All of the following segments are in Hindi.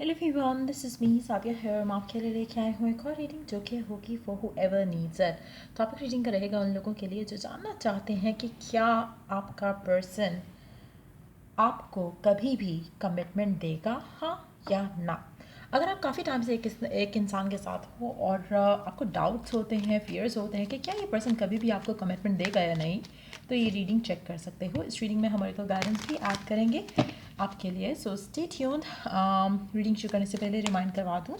Hello everyone, this is me Sabiya here. हम आपके लिए लेके आए हुए एक और रीडिंग जो कि होगी for whoever needs it. Topic reading का रहेगा उन लोगों के लिए जो जानना चाहते हैं कि क्या आपका पर्सन आपको कभी भी कमिटमेंट देगा, हाँ या ना। अगर आप काफ़ी टाइम से एक इंसान के साथ हो और आपको डाउट्स होते हैं, फियर्स होते हैं कि क्या ये पर्सन कभी भी आपको कमिटमेंट देगा या नहीं, तो ये रीडिंग चेक कर सकते हो। इस रीडिंग में हम ऑरिकल गाइडेंस भी ऐड करेंगे आपके लिए, सो स्टे ट्यून्ड। रीडिंग शुरू करने से पहले रिमाइंड करवा दूँ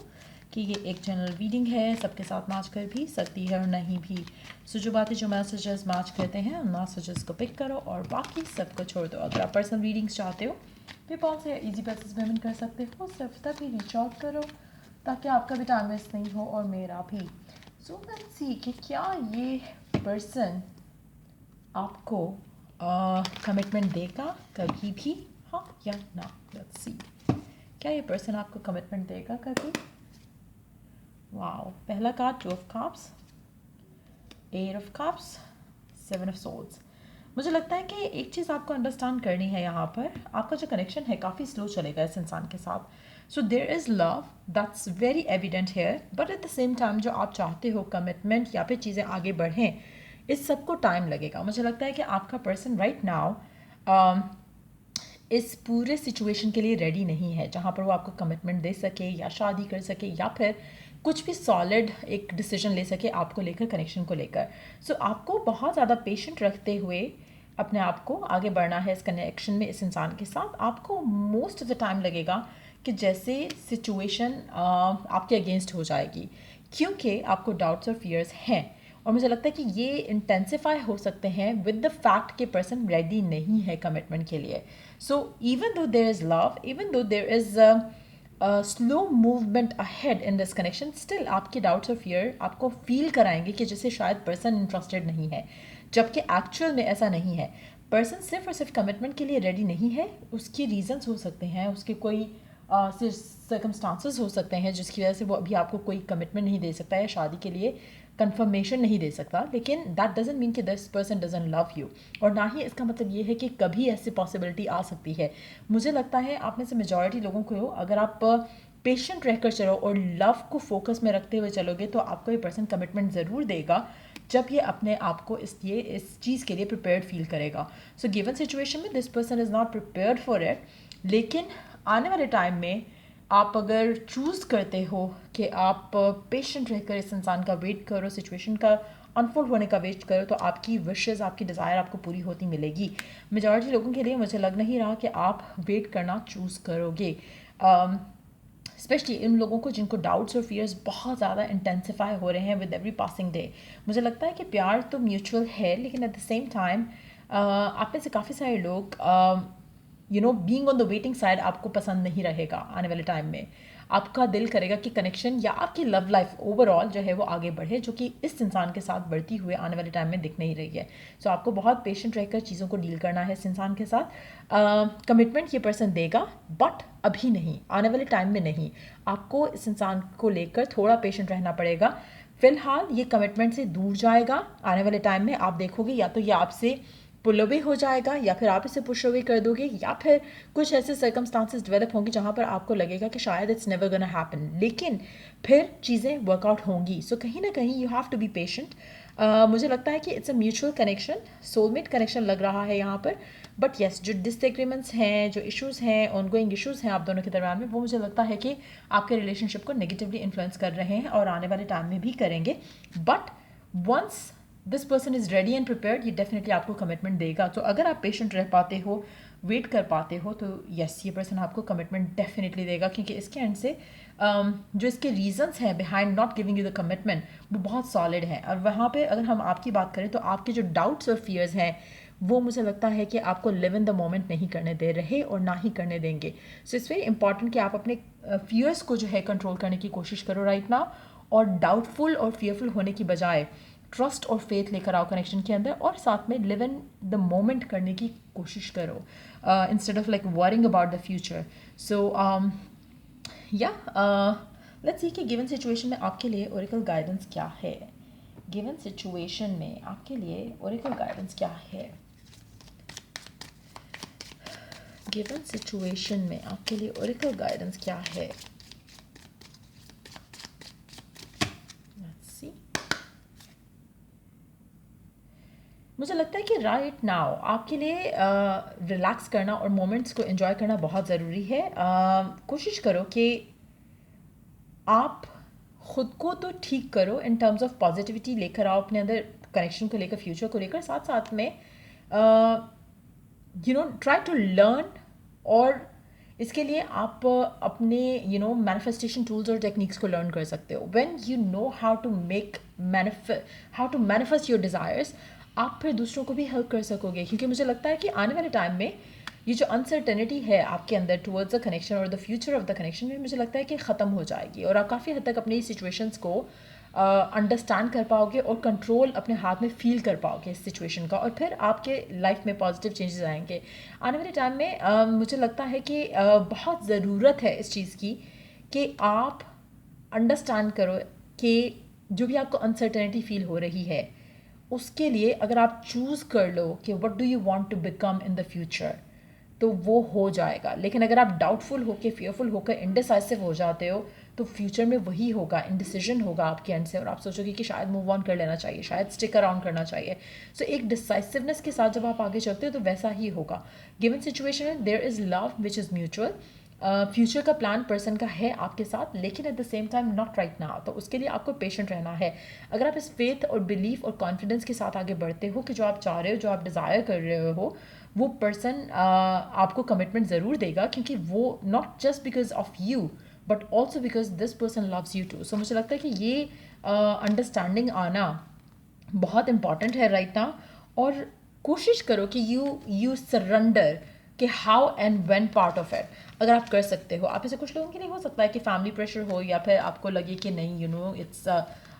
कि ये एक जनरल रीडिंग है, सबके साथ मैच कर भी सकती है और नहीं भी। सो जो बातें जो मैसेजेस मैच करते हैं उन मैसेजेस को पिक करो और बाकी सबको छोड़ दो। अगर आप पर्सनल रीडिंग्स चाहते हो पेपॉल से इजी पैसेज पेमेंट कर सकते हो, सिर्फ तभी रीच आउट करो ताकि आपका भी टाइम वेस्ट नहीं हो और मेरा भी। सो लेट्स सी कि क्या ये पर्सन आपको कमिटमेंट देगा कभी भी, हाँ या ना। लेट्स सी, क्या ये पर्सन आपको कमिटमेंट देगा कभी। वाओ, पहला card 2 of cups, 8 of cups, 7 of swords. मुझे लगता है कि एक चीज़ आपको अंडरस्टैंड करनी है यहाँ पर, आपका जो कनेक्शन है काफ़ी स्लो चलेगा इस इंसान के साथ। So there is love, that's very evident here, but at the same time जो आप चाहते हो कमिटमेंट या फिर चीज़ें आगे बढ़ें, इस सबको टाइम लगेगा। मुझे लगता है कि आपका पर्सन राइट नाउ इस पूरे सिचुएशन के लिए रेडी नहीं है जहाँ पर वो आपको कमिटमेंट दे सके या शादी कर सके या फिर कुछ भी सॉलिड एक डिसीजन ले सके आपको लेकर, कनेक्शन को लेकर। सो आपको बहुत ज़्यादा पेशेंट रखते हुए अपने आप को आगे बढ़ना है इस कनेक्शन में। इस इंसान के साथ आपको मोस्ट ऑफ द टाइम लगेगा कि जैसे सिचुएशन आपके अगेंस्ट हो जाएगी, क्योंकि आपको डाउट्स और फियर्स हैं। और मुझे लगता है कि ये इंटेंसिफाई हो सकते हैं विद द फैक्ट कि पर्सन रेडी नहीं है कमिटमेंट के लिए। So even though there is love, even though there is slow movement ahead in this connection, still आपके डाउट्स और फियर आपको फील कराएंगे कि जैसे शायद पर्सन इंटरेस्टेड नहीं है, जबकि एक्चुअल में ऐसा नहीं है। पर्सन सिर्फ और सिर्फ कमिटमेंट के लिए रेडी नहीं है। उसकी रीजंस हो सकते हैं, उसके कोई सर्कमस्टांसेस हो सकते हैं जिसकी वजह से वो अभी आपको कोई कमिटमेंट नहीं दे सकता है, शादी के लिए कंफर्मेशन नहीं दे सकता। लेकिन दैट डजंट मीन कि this person doesn't love you, और ना ही इसका मतलब ये है कि कभी ऐसी पॉसिबिलिटी आ सकती है। मुझे लगता है आप में से मेजॉरिटी लोगों को, अगर आप पेशेंट रहकर चलो और लव को फोकस में रखते हुए चलोगे, तो आपको ये पर्सन कमिटमेंट ज़रूर देगा जब ये अपने आप को इस चीज़ के लिए प्रिपेयर्ड फील करेगा। सो गिवन सिचुएशन में this person is not prepared for it, लेकिन आने वाले टाइम में आप अगर चूज़ करते हो कि आप पेशेंट रहकर इस इंसान का वेट करो, सिचुएशन का अनफोल्ड होने का वेट करो, तो आपकी विशेज़, आपकी डिज़ायर आपको पूरी होती मिलेगी। मेजॉरिटी लोगों के लिए मुझे लग नहीं रहा कि आप वेट करना चूज़ करोगे, स्पेशली इन लोगों को जिनको डाउट्स और फियर्स बहुत ज़्यादा इंटेंसिफाई हो रहे हैं विद एवरी पासिंग डे। मुझे लगता है कि प्यार तो म्यूचुअल है, लेकिन एट द सेम टाइम आप में से काफ़ी सारे लोग being on the waiting side आपको पसंद नहीं रहेगा। आने वाले टाइम में आपका दिल करेगा कि कनेक्शन या आपकी लव लाइफ ओवरऑल जो है वो आगे बढ़े, जो कि इस इंसान के साथ बढ़ती हुए आने वाले टाइम में दिख नहीं रही है। सो आपको बहुत पेशेंट रहकर चीज़ों को डील करना है इस इंसान के साथ। कमिटमेंट ये पर्सन देगा, बट अभी नहीं, आने वाले टाइम में नहीं। आपको इस इंसान को लेकर थोड़ा पेशेंट रहना पड़ेगा। फिलहाल ये कमिटमेंट से दूर जाएगा। आने वाले टाइम में आप देखोगे या तो ये आपसे पुल अवे हो जाएगा, या फिर आप इसे पुश अवे कर दोगे, या फिर कुछ ऐसे सर्कमस्टांसेस डेवलप होंगे जहाँ पर आपको लगेगा कि शायद इट्स नेवर गोना हैपन, लेकिन फिर चीज़ें वर्कआउट होंगी। सो कहीं ना कहीं you have to be patient. मुझे लगता है कि it's a mutual connection, soulmate connection लग रहा है यहाँ पर। बट येस, जो डिसएग्रीमेंट्स हैं, जो इश्यूज़ हैं, ऑनगोइंग इश्यूज़ हैं आप दोनों के दरम्यान में, वो मुझे लगता है कि आपके रिलेशनशिप को नेगेटिवली इन्फ्लुएंस कर रहे हैं और आने वाले टाइम में भी करेंगे। But once this person is ready and prepared, ये डेफिनेटली आपको कमिटमेंट देगा। तो अगर आप पेशेंट रह पाते हो, वेट कर पाते हो, तो यस, ये पर्सन आपको कमिटमेंट डेफिनेटली देगा, क्योंकि इसके एंड से जो इसके रीजंस हैं behind not giving you the commitment, वो बहुत सॉलिड हैं। और वहाँ पे अगर हम आपकी बात करें तो आपके जो डाउट्स और फियर्स हैं वो मुझे लगता है कि आपको लिव इन द मोमेंट नहीं करने दे रहे और ना ही करने देंगे। सो इट्स वेरी इंपॉर्टेंट कि आप अपने फियर्स को जो है कंट्रोल करने की कोशिश करो राइट नाउ, और डाउटफुल और फियरफुल होने की बजाय ट्रस्ट और फेथ लेकर आओ कनेक्शन के अंदर, और साथ में लिव इन द मोमेंट करने की कोशिश करो instead of like worrying about the future. So yeah let's सी कि गिवन सिचुएशन में आपके लिए ओरेकल गाइडेंस क्या है। गिवन सिचुएशन में आपके लिए ओरेकल गाइडेंस क्या है। गिवन सिचुएशन में आपके लिए ओरेकल गाइडेंस क्या है? Let's see. मुझे लगता है कि राइट नाउ आपके लिए रिलैक्स करना और मोमेंट्स को एंजॉय करना बहुत ज़रूरी है। कोशिश करो कि आप खुद को तो ठीक करो इन टर्म्स ऑफ पॉजिटिविटी लेकर आओ अपने अंदर, कनेक्शन को लेकर, फ्यूचर को लेकर, साथ साथ में ट्राई टू लर्न। और इसके लिए आप अपने मैनिफेस्टेशन टूल्स और टेक्निक्स को लर्न कर सकते हो। When you know how to manifest your desires, आप फिर दूसरों को भी हेल्प कर सकोगे। क्योंकि मुझे लगता है कि आने वाले टाइम में ये जो अनसर्टेनिटी है आपके अंदर टुवर्ड्स द कनेक्शन और the future of the connection में, मुझे लगता है कि ख़त्म हो जाएगी और आप काफ़ी हद तक अपनी सिचुएशंस को अंडरस्टैंड कर पाओगे और कंट्रोल अपने हाथ में फील कर पाओगे इस सिचुएशन का, और फिर आपके लाइफ में पॉजिटिव चेंजेस आएंगे आने वाले टाइम में। मुझे लगता है कि बहुत ज़रूरत है इस चीज़ की कि आप अंडरस्टैंड करो कि जो भी आपको अनसर्टेनिटी फील हो रही है, उसके लिए अगर आप चूज़ कर लो कि what do you want to become in the future, तो वो हो जाएगा। लेकिन अगर आप डाउटफुल होकर, फेयरफुल होकर, इनडिसाइसिव हो जाते हो, तो फ्यूचर में वही होगा, इनडिसीजन होगा आपके एंड से, और आप सोचोगे कि शायद मूव ऑन कर लेना चाहिए, शायद स्टिक अराउंड करना चाहिए। सो एक डिसाइसिवनेस के साथ जब आप आगे चलते हो तो वैसा ही होगा। गिवन सिचुएशन में there is love which is mutual. Future का प्लान पर्सन का है आपके साथ, लेकिन at the same time not right now. तो उसके लिए आपको पेशेंट रहना है। अगर आप इस फेथ और बिलीफ और कॉन्फिडेंस के साथ आगे बढ़ते हो कि जो आप चाह रहे हो, जो आप डिज़ायर कर रहे हो, वो पर्सन आपको कमिटमेंट ज़रूर देगा, क्योंकि वो not just because of you but also because this person loves you too. So मुझे लगता है कि ये अंडरस्टैंडिंग आना बहुत इम्पॉर्टेंट है राइट नाउ। और कोशिश करो कि यू सरेंडर कि how and when part of it अगर आप कर सकते हो। आप इसे कुछ लोगों के लिए हो सकता है कि फैमिली प्रेशर हो, या फिर आपको लगे कि नहीं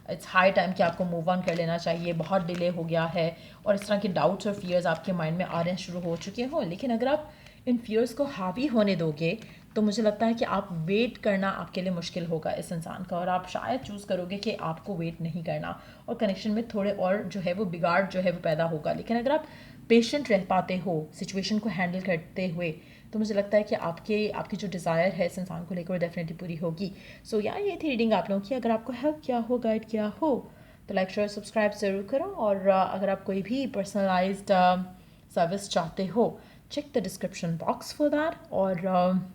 इट्स हाई टाइम कि आपको मूव ऑन कर लेना चाहिए, बहुत डिले हो गया है, और इस तरह के डाउट्स और फियर्स आपके माइंड में आने शुरू हो चुके हों। लेकिन अगर आप इन फियर्स को हावी होने दोगे तो मुझे लगता है कि आप वेट करना आपके लिए मुश्किल होगा इस इंसान का, और आप शायद चूज़ करोगे कि आपको वेट नहीं करना, और कनेक्शन में थोड़े और जो है वो बिगाड़ जो है वो पैदा होगा। लेकिन अगर आप पेशेंट रह पाते हो सिचुएशन को हैंडल करते हुए, तो मुझे लगता है कि आपकी जो डिज़ायर है इस इंसान को लेकर वो डेफिनेटली पूरी होगी। सो यार ये थी रीडिंग आप लोगों की। अगर आपको हेल्प किया हो, गाइड किया हो, तो लाइक शेयर सब्सक्राइब ज़रूर करो। और अगर आप कोई भी पर्सनलाइज्ड सर्विस चाहते हो, check the description box for that. और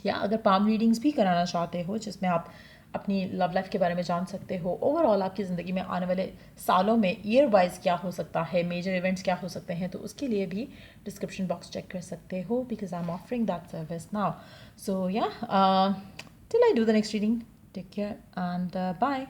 या अगर पाम रीडिंग्स भी कराना चाहते हो जिसमें आप अपनी लव लाइफ के बारे में जान सकते हो, ओवरऑल आपकी ज़िंदगी में आने वाले सालों में ईयर वाइज क्या हो सकता है, मेजर इवेंट्स क्या हो सकते हैं, तो उसके लिए भी डिस्क्रिप्शन बॉक्स चेक कर सकते हो, because I am offering that service now. So yeah till I do the next reading, take care and bye.